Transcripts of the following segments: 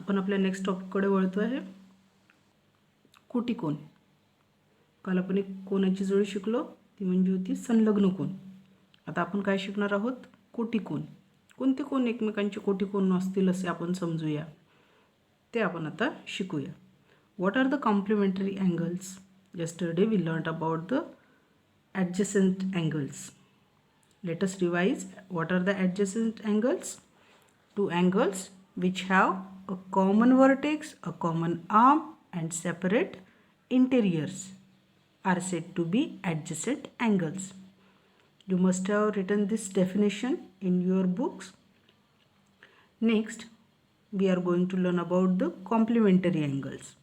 आपण आपल्या नेक्स्ट टॉपिककडे वळतो आहे. कोटिकोन. काल आपण एक कोनाची जोडी शिकलो, ती म्हणजे होती संलग्न कोन. आता आपण काय शिकणार आहोत? कोटिकोन. कोणते कोन एकमेकांचे कोटिकोन असतील असे आपण समजूया, ते आपण आता शिकूया. What are the complementary angles? Yesterday we learned about the adjacent angles. Let us revise. What are the adjacent angles? Two angles which have a common vertex, a common arm and separate interiors are said to be adjacent angles. You must have written this definition in your books. Next, we are going to learn about the complementary angles.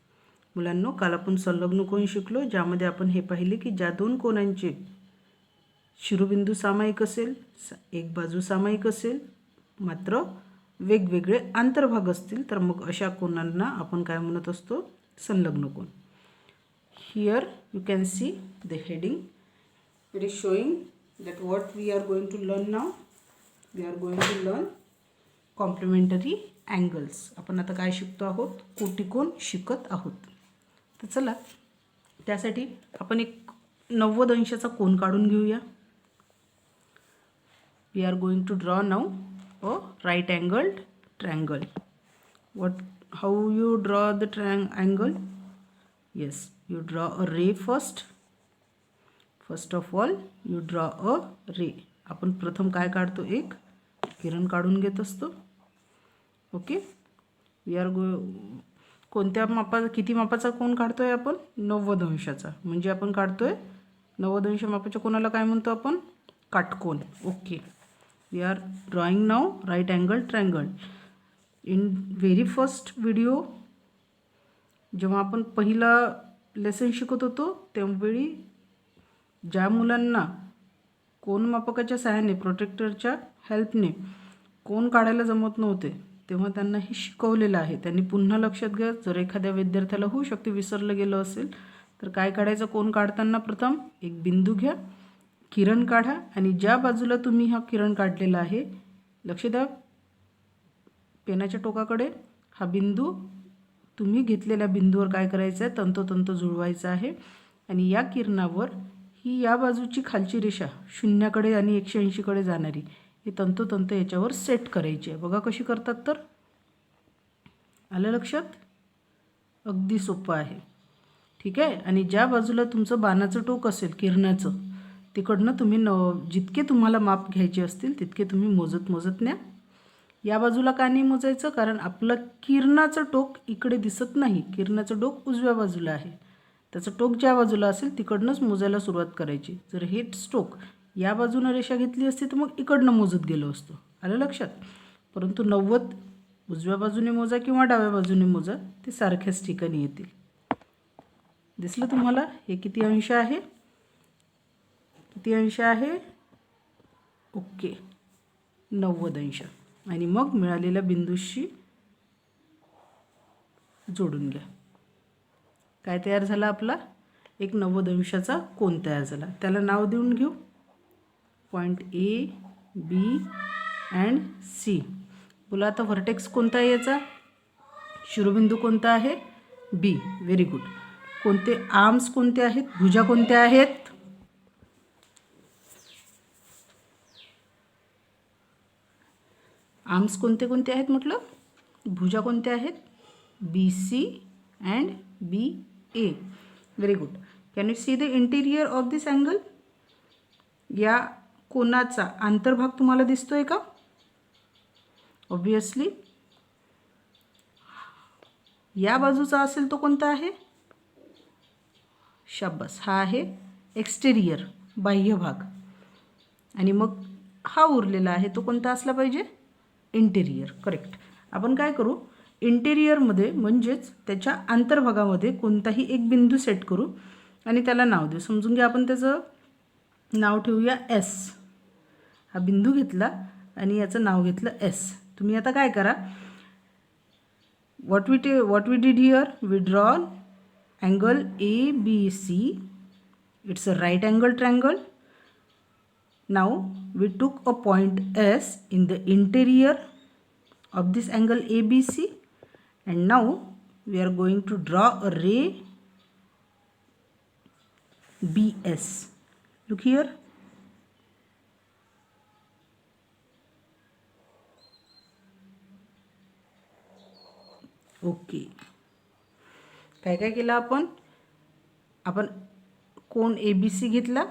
मुलांनो, काल आपण संलग्न कोन शिकलो, ज्यामध्ये आपण हे पाहिले की ज्या दोन कोनांचे शिरोबिंदू सामायिक असेल, एक बाजू सामायिक असेल, मात्र वेगवेगळे अंतर्भाग असतील, तर मग अशा कोनांना आपण काय म्हणत असतो? संलग्न कोन. Here you can see the heading. It is showing that what we are going to learn now. We are going to learn complementary angles. आपण आता काय शिकतो आहोत? कोटिकोन शिकत आहोत. तर चला, त्यासाठी आपण एक 90 अंशाचा कोन काढून घेऊया. We are going to draw now a right angled triangle. How you draw the angle? Yes, you draw a ray first. First of all you draw a ray. आपण प्रथम काय काढतो? एक किरण काढून घेत असतो. ओके. वी आर कोणत्या किती मापाचा कोन काढतोय आपण? 90 अंशाचा. म्हणजे आपण काढतोय 90 अंश मापाच्या कोनाला काय म्हणतो आपण? काटकोन. Okay. We are drawing now right angle triangle. In very first video, जेव्हा आपण पहिला लेसन शिकत होतो, त्यावेळी ज्या मुलांना कोन मापकाच्या सहाय्याने, प्रोटेक्टरच्या हेल्पने कोन काढायला जमत नव्हते, तेव्हा त्यांना हे शिकवलेलं आहे. त्यांनी पुन्हा लक्षात घ्या. जर एखाद्या विद्यार्थ्याला होऊ शकते विसरलं गेलं असेल, तर काय काढायचं? कोन काढताना प्रथम एक बिंदू घ्या, किरण काढा, आणि ज्या बाजूला तुम्ही हा किरण काढलेला आहे, लक्ष द्या पेनाच्या टोकाकडे, हा बिंदू तुम्ही घेतलेल्या बिंदूवर काय करायचं आहे? तंतोतंत जुळवायचं आहे. आणि या किरणावर ही या बाजूची खालची रेषा शून्याकडे आणि 180कडे जाणारी, हे तंतोतंत याच्यावर सेट करायची आहे. बघा कशी करतात. तर आलं लक्षात? अगदी सोपं आहे. ठीक आहे. आणि ज्या बाजूला तुमचं बाणाचं टोक असेल किरणाचं, तिकडनं तुम्ही जितके तुम्हाला माप घ्यायचे असतील तितके तुम्ही मोजत न्या. या बाजूला का नाही मोजायचं? कारण आपलं किरणाचं टोक इकडे दिसत नाही. किरणाचं टोक उजव्या बाजूला आहे. त्याचं टोक ज्या बाजूला असेल तिकडनंच मोजायला सुरुवात करायची. जर हे टोक या बाजूनं रेषा घेतली असती तर मग इकडनं मोजत गेलो असतो. आलं लक्षात? परंतु 90 उजव्या बाजूने मोजा किंवा डाव्या बाजूने मोजा, ते सारख्याच ठिकाणी येतील. दिसलं तुम्हाला हे किती अंश आहे? किती अंश आहे? ओके, 90 अंश. आणि मग मिळालेल्या बिंदूशी जोडून घ्या. काय तयार झाला? आपला एक 90 अंशाचा कोन तयार झाला. त्याला नाव देऊन घेऊ. Point A, B and C. बोला आता व्हर्टेक्स कोणता आहे याचा? शिरोबिंदू कोणता आहे? बी. Very good. कोणते आर्म्स कोणते आहेत? भुजा कोणत्या आहेत? आर्म्स कोणते कोणते आहेत म्हटलं? भुजा कोणत्या आहेत? B C and B A. Very good. Can you see the interior of this angle? या कोनाचा अंतर्भाग तुम्हाला दिसतोय का? ऑब्वियसली या बाजूचा असेल तो कोणता आहे? शाबास, हा आहे एक्सटेरियर, बाह्य भाग. आणि मग हा उरलेला आहे तो कोणता असला पाहिजे? इंटेरियर. करेक्ट. आपण काय करू? इंटेरियरमध्ये म्हणजेच त्याच्या अंतर्भागामध्ये कोणताही एक बिंदू सेट करू आणि त्याला नाव देऊ. समजून घ्या, आपण त्याचं नाव ठेवूया एस. हा बिंदू घेतला आणि याचं नाव घेतलं एस. तुम्ही आता काय करा? what we did here, we draw angle ABC. It's a right angle triangle. Now we took a point S in the interior of this angle ABC and now we are going to draw a ray BS. Look here. Okay, काय काय केलं आपण कोन ABC घेतला,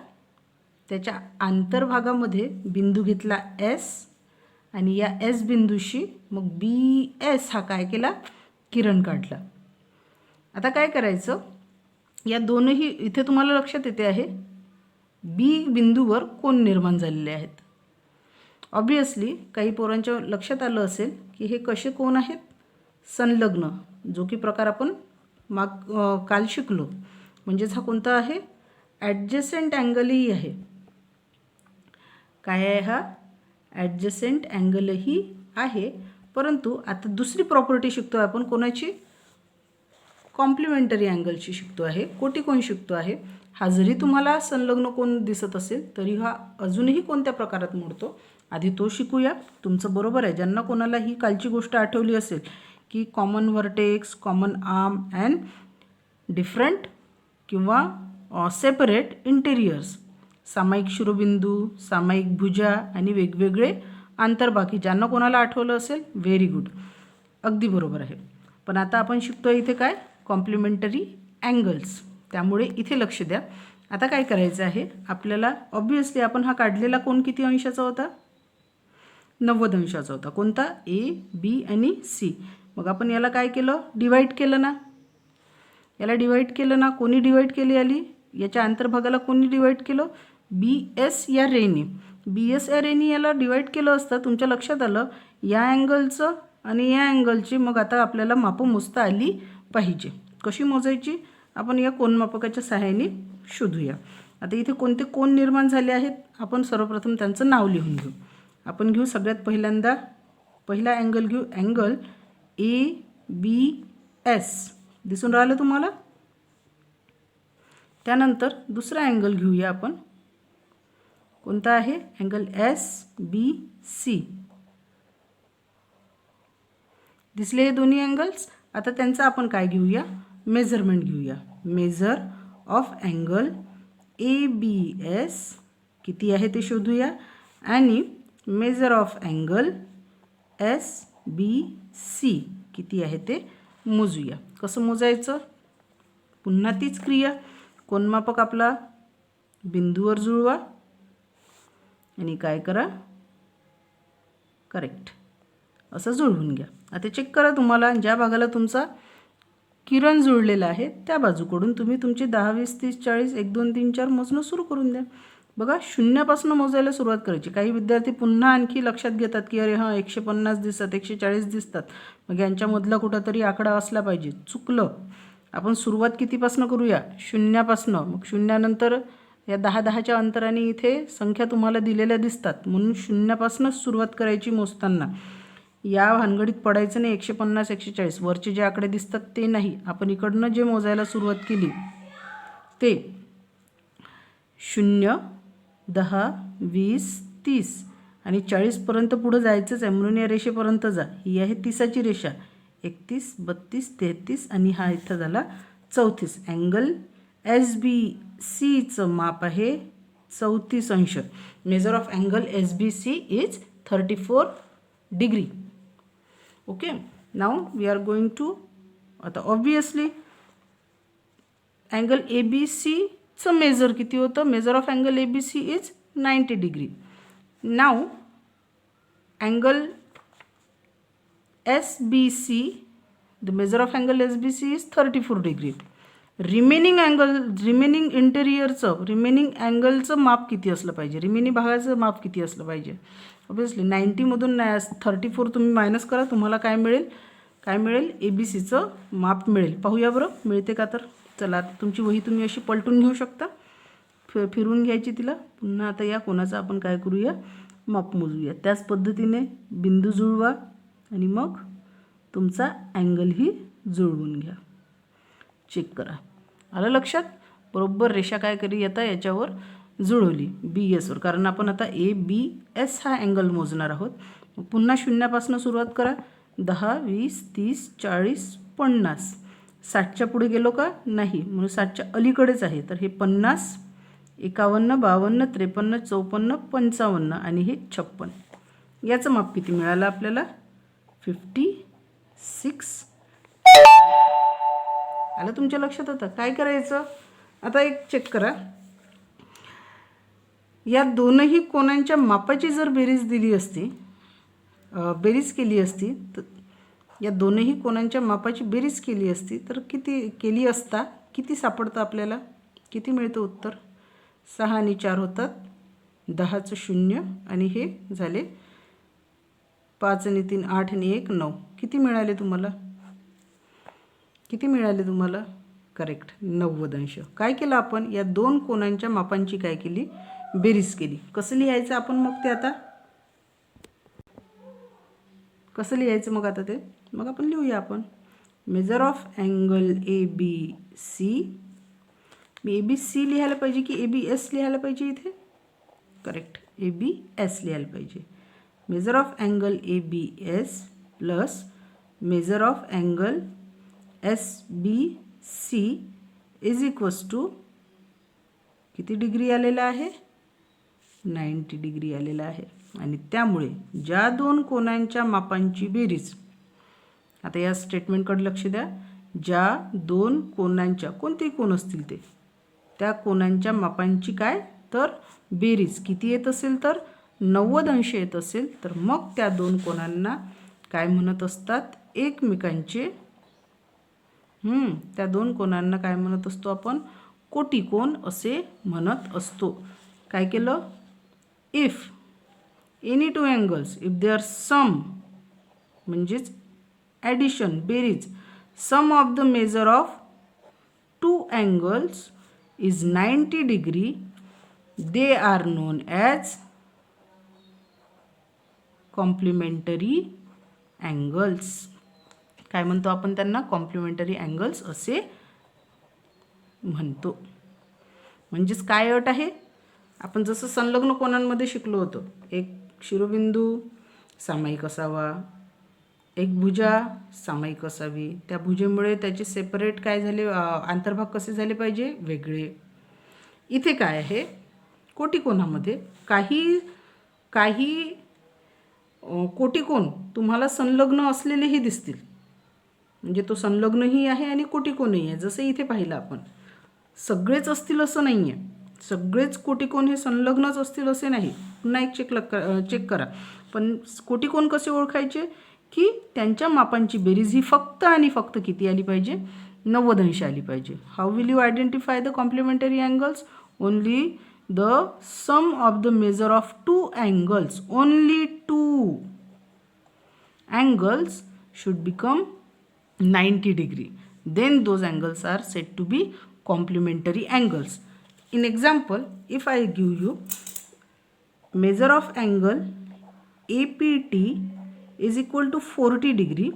त्याच्या आंतरभागामध्ये बिंदू घेतला S आणि या S बिंदूशी मग BS हा काय केला, किरण काढला. आता काय करायचं, या दोनही इथे तुम्हाला लक्षात येते आहे B बिंदूवर कोन निर्माण झालेले आहेत. ऑब्वियसली काही पोरांच्या लक्षात आलं असेल की हे कसे कोन आहेत, संलग्न, जो की प्रकार आपण काल शिकलो. म्हणजेच हा कोणता आहे, ॲडजसेंट अँगलही आहे. काय आहे हा, ॲडजसेंट अँगलही आहे. परंतु आता दुसरी प्रॉपर्टी शिकतो आपण कोणाची, कॉम्प्लिमेंटरी अँगलची शिकतो आहे, कोटिकोन शिकतो आहे. हा जरी तुम्हाला संलग्न कोन दिसत असेल तरी हा अजूनही कोणत्या प्रकारात मोडतो, आधी तो शिकूया. तुमचं बरोबर आहे, ज्यांना कोणाला ही कालची गोष्ट आठवली असेल की common vertex, common arm and different किंवा सेपरेट इंटेरियर्स, सामायिक शिरोबिंदू, सामायिक भुजा आणि वेगवेगळे आंतरबाकी, ज्यांना कोणाला आठवलं असेल व्हेरी गुड, अगदी बरोबर आहे. पण आता आपण शिकतो इथे काय, कॉम्प्लिमेंटरी अँगल्स. त्यामुळे इथे लक्ष द्या. आता काय करायचं आहे आपल्याला, ऑब्वियसली आपण हा काढलेला कोन किती अंशाचा होता, 90 अंशाचा होता. कोणता, AB आणि C. मग आपण याला काय केलं, डिवाईड केलं ना, याला डिवाईड केलं ना. कोणी डिवाईड केली आली, याच्या आंतरभागाला कोणी डिवाईड केलं, BS या रेनी. BS या रेनी याला डिवाईड केलं असतं. तुमच्या लक्षात आलं या अँगलचं आणि या अँगलची. मग आता आपल्याला मापं मोजता आली पाहिजे. कशी मोजायची, आपण या कोनमापकाच्या सहाय्याने शोधूया. आता इथे कोणते कोन निर्माण झाले आहेत, आपण सर्वप्रथम त्यांचं नाव लिहून घेऊ. आपण घेऊ सगळ्यात पहिला अँगल घेऊ, अँगल ABS. दिसून राहिलं तुम्हाला. त्यानंतर दुसरा अँगल घेऊया आपण, कोणता आहे, अँगल SBC. दिसले हे दोन्ही अँगल्स. आता त्यांचं आपण काय घेऊया, मेजरमेंट घेऊया. मेजर ऑफ अँगल ABS किती आहे ते शोधूया आणि मेजर ऑफ अँगल SBC किती आहे ते मोजूया. कसं मोजायचं, पुन्हा तीच क्रिया. कोनमापक आपला बिंदूवर जुळवा आणि काय करा, करेक्ट असं जुळवून घ्या. आता चेक करा, तुम्हाला ज्या भागाला तुमचा किरण जुळलेला आहे त्या बाजूकडून तुम्ही तुमचे 10, 20, 30, 40, 1, 2, 3, 4 मोजणं सुरू करून द्या. बघा, शून्यापासून मोजायला सुरुवात करायची. काही विद्यार्थी पुन्हा आणखी लक्षात घेतात की अरे हां 150 दिसतात, 140 दिसतात, मग यांच्यामधला कुठंतरी आकडा असला पाहिजे. चुकलं. आपण सुरुवात कितीपासून करूया, शून्यापासून. मग शून्यानंतर या 10-10च्या अंतराने इथे संख्या तुम्हाला दिलेल्या दिसतात, म्हणून शून्यापासूनच सुरुवात करायची मोजताना. या भानगडीत पडायचं नाही. 150, 140 वरचे जे आकडे दिसतात ते नाही. आपण इकडनं जे मोजायला सुरुवात केली ते 0, 10, 20, 30 आणि 40पर्यंत पुढं जायचंच आहे, म्हणून या रेषेपर्यंत जा. ही आहे 30ची रेषा. 31, 32, 33 आणि हा इथं झाला 34. अँगल SBCचं माप आहे 34 अंश. Measure of angle SBC is 34 degree. Okay, now we are going to, आता ऑब्वियसली अँगल ABCचं मेजर किती होतं, measure of angle ABC is 90 degree. Now angle SBC, the measure of angle SBC is 34 degree. Remaining इंटेरियरचं, remaining अँगलचं माप किती असलं पाहिजे, रिमेनिंग भागाचं माप किती असलं पाहिजे. ऑब्वियसली 90मधून 34 तुम्ही मायनस करा, तुम्हाला काय मिळेल, ABCचं माप मिळेल. पाहूया बरं मिळते का तर. चला, आता तुमची वही तुम्ही अशी पलटून घेऊ शकता, फिरून घ्यायची तिला. पुन्हा आता या कोणाचं आपण काय करूया, माप मोजूया. त्याच पद्धतीने बिंदू जुळवा आणि मग तुमचा अँगलही जुळवून घ्या. चेक करा, आलं लक्षात. बरोबर रेषा काय करी आता याच्यावर जुळवली BSवर, कारण आपण आता ABS हा अँगल मोजणार आहोत. पुन्हा शून्यापासून सुरुवात करा. 10, 20, 30, 40, 50. 60च्या पुढे गेलो का नाही, म्हणून 60च्या अलीकडेच आहे. तर हे 50, 51, 52, 53, 54, 55 आणि हे 56. याचं माप किती मिळालं आपल्याला? 56. आलं तुमच्या लक्षात? आता काय करायचं? आता एक चेक करा. या दोनही कोणांच्या मापाची जर बेरीज दिली असती, बेरीज केली असती, तर या दोनही कोणांच्या मापाची बेरीज केली असती तर किती केली असता किती सापडतं आपल्याला? किती मिळतं उत्तर? 6 आणि 4 होतात 10चं 0 आणि हे झाले 5 आणि 3 8 आणि 1 9. किती मिळाले तुम्हाला? किती मिळाले तुम्हाला? करेक्ट, 90 अंश. काय केलं आपण? या दोन कोणांच्या मापांची काय केली? बेरीज केली. कसं लिहायचं आपण मग ते आता? कसं लिहायचं मग आता ते? मग आपण लिहूया आपण. Major of angle ABC. Me ABC लिहायला पाहिजे की ABS लिहायला पाहिजे इथे? करेक्ट, ABS लिहायला पाहिजे. Measure of angle ABS plus measure of angle SBC is equals to किती डिग्री आलेला आहे? 90 डिग्री आलेला आहे. आणि त्यामुळे ज्या दोन कोणांच्या मापांची बेरीज, आता या स्टेटमेंटकडे लक्ष द्या, ज्या दोन कोणांच्या, कोणतेही कोण असतील ते, त्या कोणांच्या मापांची काय तर बेरीज किती येत असेल तर 90 अंश येत असेल तर मग त्या दोन कोणांना काय म्हणत असतात? एकमेकांचे त्या दोन कोणांना काय म्हणत असतो आपण? कोटिकोण असे म्हणत असतो. काय केलं? If any two angles, if they are sum म्हणजेच ॲडिशन, बेरीज, sum of the measure of two angles is 90 degree, they are known as complementary angles. काय म्हणतो आपण त्यांना? कॉम्प्लिमेंटरी अँगल्स असे म्हणतो. म्हणजेच काय अट आहे? आपण जसं संलग्न कोणांमध्ये शिकलो होतो, एक शिरोबिंदू सामायिक असावा, एक भुजा सामायिक असावी, त्या भुजेमुळे त्याचे सेपरेट काय झाले, अंतर्भाग कसे झाले पाहिजे? वेगळे. इथे काय आहे? कोटिकोणामध्ये काही काही कोटिकोण तुम्हाला संलग्न असलेलेही दिसतील, म्हणजे तो संलग्नही आहे आणि कोटिकोणही आहे. जसं इथे पाहिलं आपण, सगळेच असतील असं नाही आहे, सगळेच कोटिकोण हे संलग्नच असतील असे नाही. पुन्हा एक चेक करा. पण कोटिकोण कसे ओळखायचे? की त्यांच्या मापांची बेरीज ही फक्त आणि फक्त किती आली पाहिजे? 90 अंश आली पाहिजे. How will you identify the complementary angles? Only the sum of the measure of two angles, only two angles should become 90 degree, then those angles are said to be complementary angles. In example, if I give you measure of angle APT is equal to 40 degree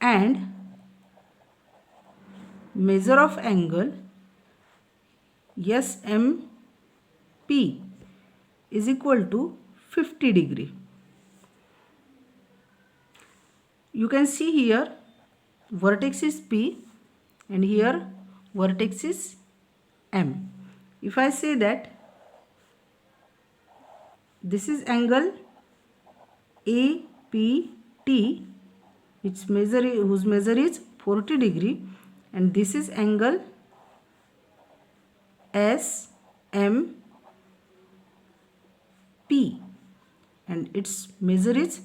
and measure of angle SMP is equal to 50 degree. You can see here vertex is P and here vertex is M. If I say that this is angle APT whose measure is 40 degree and this is angle SMP and its measure is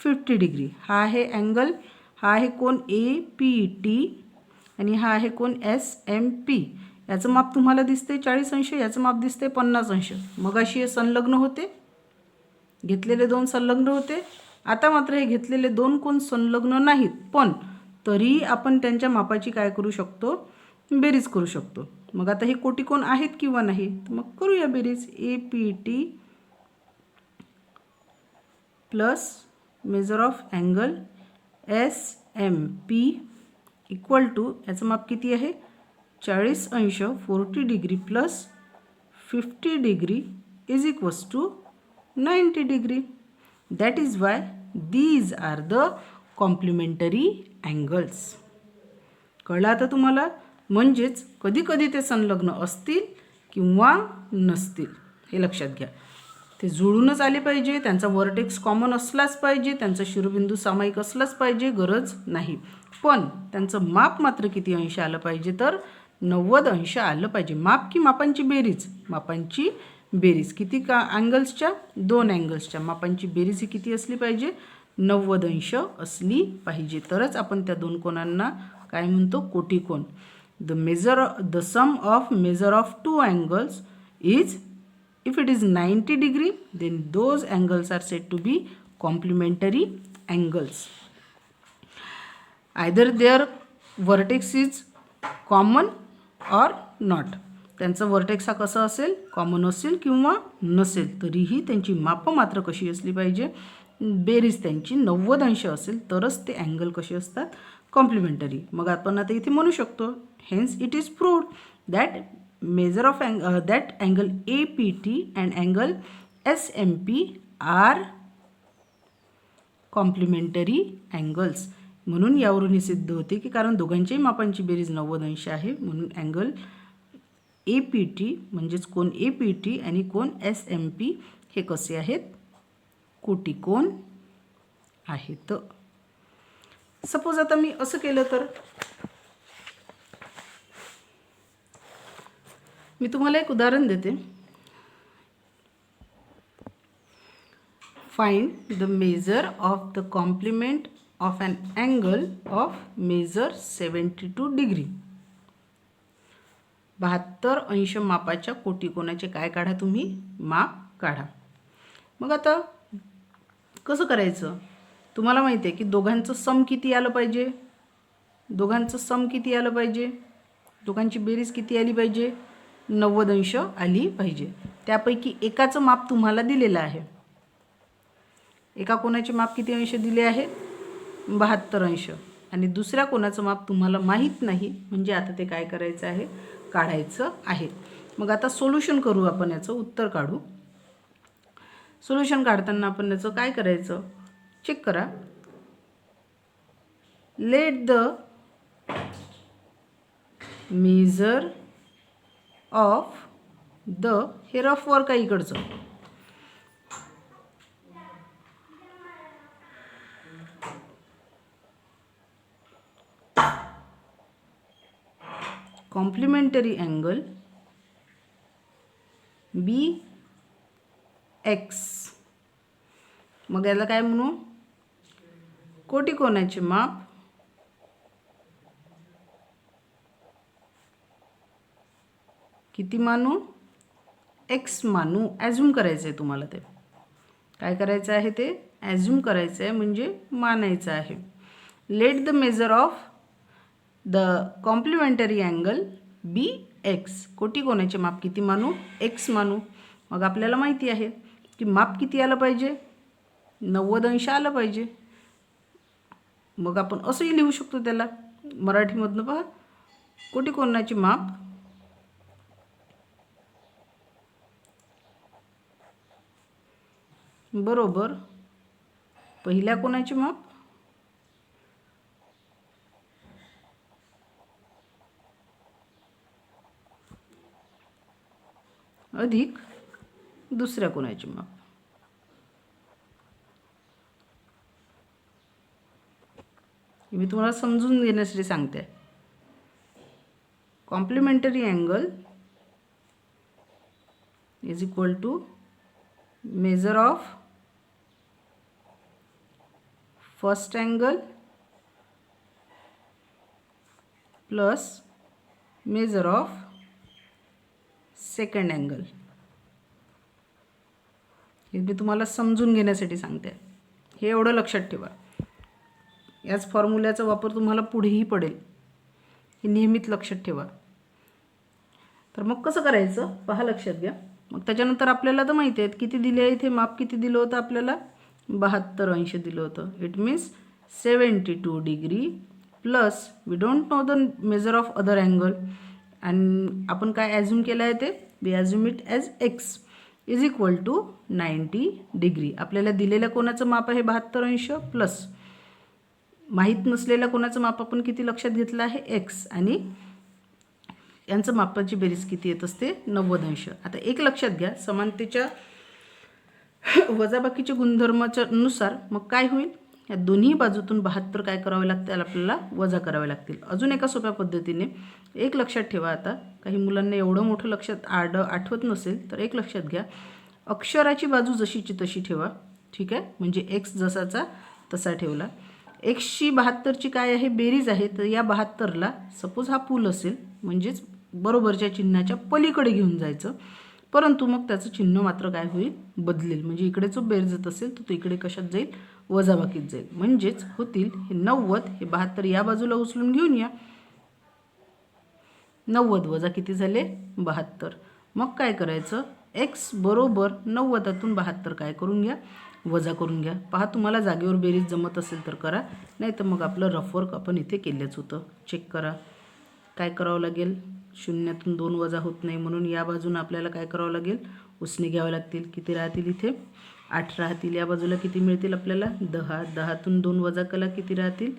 50 degree. हा आहे angle, हा आहे कोण APT आणि हा आहे कोण SMP. याचं माप तुम्हाला दिसते 40 अंश, याचं माप दिसते 50 अंश. मग अशी हे संलग्न होते, घेतलेले दोन संलग्न होते. आता मात्र हे घेतलेले दोन कोण संलग्न नाहीत, पण तरी आपण त्यांच्या मापाची काय करू शकतो? बेरीज करू शकतो. मग आता हे कोटिकोण आहेत किंवा नाही, तर मग करूया बेरीज. APT plus measure of angle SMP equal to, याचं माप किती आहे? 40 अंश, 40 degree plus 50 degree is equals to 90 degree. That is why these are the complementary angles. कळलं आता तुम्हाला? म्हणजेच कधी कधी ते संलग्न असतील किंवा नसतील, हे लक्षात घ्या. ते जुळूनच आले पाहिजे, त्यांचा वर्टेक्स कॉमन असलाच पाहिजे, त्यांचा शिरोबिंदू सामायिक असलाच पाहिजे, गरज नाही. पण त्यांचं माप मात्र किती अंश आलं पाहिजे, तर 90 अंश आलं पाहिजे. माप की मापांची बेरीज? मापांची बेरीज. किती का अँगल्सच्या? 2 अँगल्सच्या. मापांची बेरीज ही किती असली पाहिजे? 90 अंश असली पाहिजे. तरच आपण त्या दोन कोणांना काय म्हणतो? कोटिकोन. The sum of measure of two angles is, if it is 90 degree, then those angles are said to be complementary angles. Either their vertex is common or not. त्यांचं वर्टेक्स हा कसा असेल? कॉमन असेल किंवा नसेल, तरीही त्यांची मापं मात्र कशी असली पाहिजे? बेरीज त्यांची 90 अंश असेल तरच ते अँगल कसे असतात? कॉम्प्लिमेंटरी. मग आपण आता इथे म्हणू शकतो, hence it is proved that measure of that angle APT and angle SMP are complementary angles. म्हणून यावरून हे सिद्ध होते की कारण दोघांच्याही मापांची बेरीज 90 अंश आहे, म्हणून अँगल APT म्हणजेच कोन APT आणि कोन SMP हे कसे आहेत? कोटिकोन आहेत. सपोज आता मी असं केलं तर, मी तुम्हाला एक उदाहरण देते. Find the measure of the complement of an angle of measure 72 degree. 72 अंश मापाच्या कोटिकोनाचे काय काढा तुम्ही? माप काढा. मग आता कसं करायचं? तुम्हाला माहिती आहे की दोघांचं सम किती आलं पाहिजे? दोघांचं सम किती आलं पाहिजे? दोघांची बेरीज किती आली पाहिजे? 90 अंश आली पाहिजे. त्यापैकी एकाचं माप तुम्हाला दिलेलं आहे. एका कोणाचे माप किती अंश दिले आहे? 72 अंश. आणि दुसऱ्या कोणाचं माप तुम्हाला माहीत नाही, म्हणजे आता ते काय करायचं आहे? काढायचं आहे. मग आता सोल्युशन करू आपण, याचं उत्तर काढू. सोल्युशन काढताना आपण याचं काय करायचं? चेक करा. Late the measure of the, हे रफ वर्क आहे इकडचं, कॉम्प्लिमेंटरी अँगल BX. मग याला काय म्हणू? कोटिकोनाचे माप किती मानू? X मानू. ॲझ्युम करायचं आहे तुम्हाला. ते काय करायचं आहे? ते ॲझ्युम करायचं आहे, म्हणजे मानायचं आहे. Let the measure of the complementary angle BX. कोटिकोनाचे माप किती मानू? X मानू. मग आपल्याला माहिती आहे की माप किती आलं पाहिजे? 90 अंश आलं पाहिजे. मग आपण असंही लिहू शकतो त्याला मराठीमधनं. पहा, कोटिकोनाचे माप बरोबर पहिल्या कोणाचे माप अधिक दुसऱ्या कोणाचे माप. मी तुम्हाला समजून घेण्यासाठी सांगते. Complementary angle is equal to measure of first angle plus measure of second angle. हे मी तुम्हाला समजून घेण्यासाठी सांगते. हे एवढं लक्षात ठेवा. याच फॉर्म्युल्याचा वापर तुम्हाला पुढेही पडेल, हे नेहमीच लक्षात ठेवा. तर मग कसं करायचं पहा, लक्षात घ्या. मग त्याच्यानंतर आपल्याला तर माहिती आहे किती दिले आहे. इथे माप किती दिलं होतं आपल्याला? 72 अंश दिलं होतं. It means 72 degree plus we don't know the measure of other angle. आणि आपण काय ॲझ्युम केलं आहे? ते we assume it as X is equal to 90 degree. आपल्याला दिलेल्या कोणाचं माप आहे? 72 अंश प्लस माहीत नसलेल्या कोणाचं माप आपण किती लक्षात घेतलं आहे एक्स आणि यांचं मापाची बेरीज किती येत असते 90 अंश. आता एक लक्षात घ्या समानतेच्या वजाबाकीच्या गुणधर्माच्या नुसार मग काय होईल या दोन्ही बाजूतून 72 काय करावे लागतील आपल्याला वजा करावे लागतील. अजून एका सोप्या पद्धतीने एक लक्षात ठेवा. आता काही मुलांना एवढं मोठं लक्षात आठवत नसेल तर एक लक्षात घ्या अक्षराची बाजू जशीची तशी ठेवा. ठीक आहे म्हणजे एक्स जसाचा तसा ठेवला. एक्सची 72ची काय आहे बेरीज आहे तर या 72ला सपोज हा पूल असेल म्हणजेच बरोबरच्या चिन्हाच्या पलीकडे घेऊन जायचं. परंतु मग त्याचं चिन्ह मात्र काय होईल बदलेल म्हणजे इकडे जो बेरजत असेल तो इकडे कशात जाईल वजाबाकीत जाईल. म्हणजेच होतील हे 90 हे 72 या बाजूला उचलून घेऊन या 90 वजा किती झाले 72. मग काय करायचं एक्स बरोबर 90तून 72 काय करून घ्या वजा करून घ्या. पहा तुम्हाला जागेवर बेरीज जमत असेल तर करा नाही तर मग आपलं रफ वर्क आपण इथे केलंच होतं. चेक करा काय करावं लागेल शून्यातून 2 वजा होत नाही म्हणून या बाजूने आपल्याला काय करावं लागेल उसने घ्यावं लागतील. किती राहतील इथे 8 राहतील. या बाजूला किती मिळतील आपल्याला 10. 10तून 2 वजा केला किती राहतील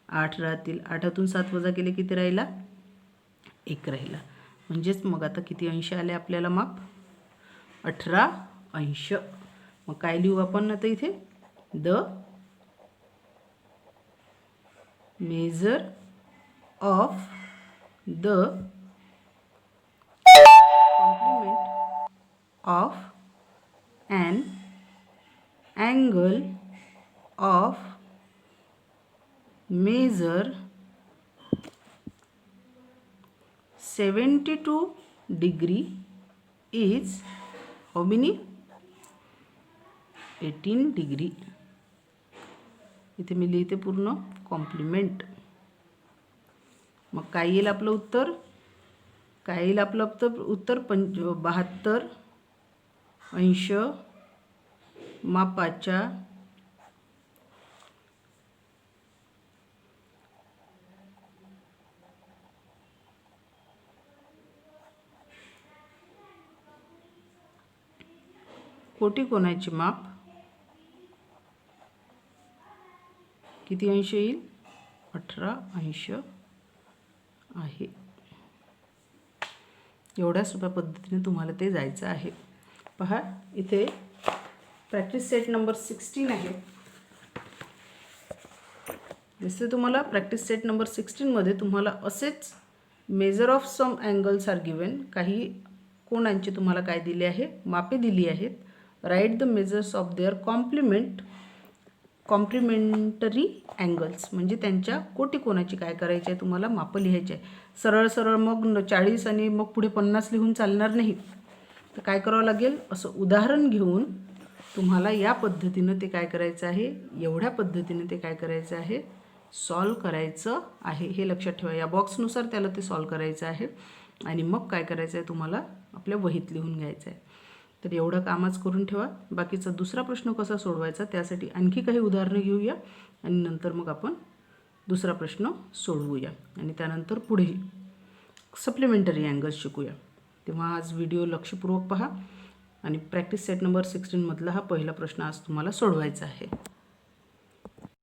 8 राहतील. 8तून 7 वजा केले किती राहिला 1 राहिला. म्हणजेच मग आता किती अंश आले आपल्याला माप 18 अंश. मग काय लिहू आपण आता इथे the measure of the complement of an angle of measure 72 degree is how many 18 degree. इथे मी लिहिते पूर्ण कॉम्प्लिमेंट. मग काय येईल आपलं उत्तर काय येईल आपलं उत्तर 72 अंश मापाच्या कोटिकोणाचे माप किती अंश येईल 18 अंश आहे. एवढ्या सोप्या पद्धतीने तुम्हाला ते जायचं आहे. पहा इथे प्रॅक्टिस सेट नंबर 16 आहे. जसे तुम्हाला प्रॅक्टिस सेट नंबर 16मध्ये तुम्हाला असेच measure of some angles are given. काही कोणांचे तुम्हाला काय दिले आहे मापे दिली आहेत. Write the measures of their complementary angles म्हणजे त्यांच्या कोटिकोणाची काय करायची आहे तुम्हाला मापं लिहायची आहे. सरळ सरळ मग 40 आणि मग पुढे 50 लिहून चालणार नाही. तर काय करावं लागेल असं उदाहरण घेऊन तुम्हाला या पद्धतीनं ते काय करायचं आहे एवढ्या पद्धतीने ते काय करायचं आहे सॉल्व करायचं आहे. हे लक्षात ठेवा या बॉक्सनुसार त्याला ते सॉल्व करायचं आहे आणि मग काय करायचं आहे तुम्हाला आपल्या वहीत लिहून घ्यायचं आहे. तर एवढं कामच करून ठेवा. बाकीचा दुसरा प्रश्न कसा सोडवायचा त्यासाठी आणखी काही उदाहरणं घेऊया आणि नंतर मग आपण दुसरा प्रश्न सोडवूया आणि त्यानंतर पुढे सप्लिमेंटरी अँगल्स शिकूया. तेव्हा आज व्हिडिओ लक्षपूर्वक पहा आणि प्रॅक्टिस सेट नंबर 16 मधला हा पहिला प्रश्न आज तुम्हाला सोडवायचा आहे.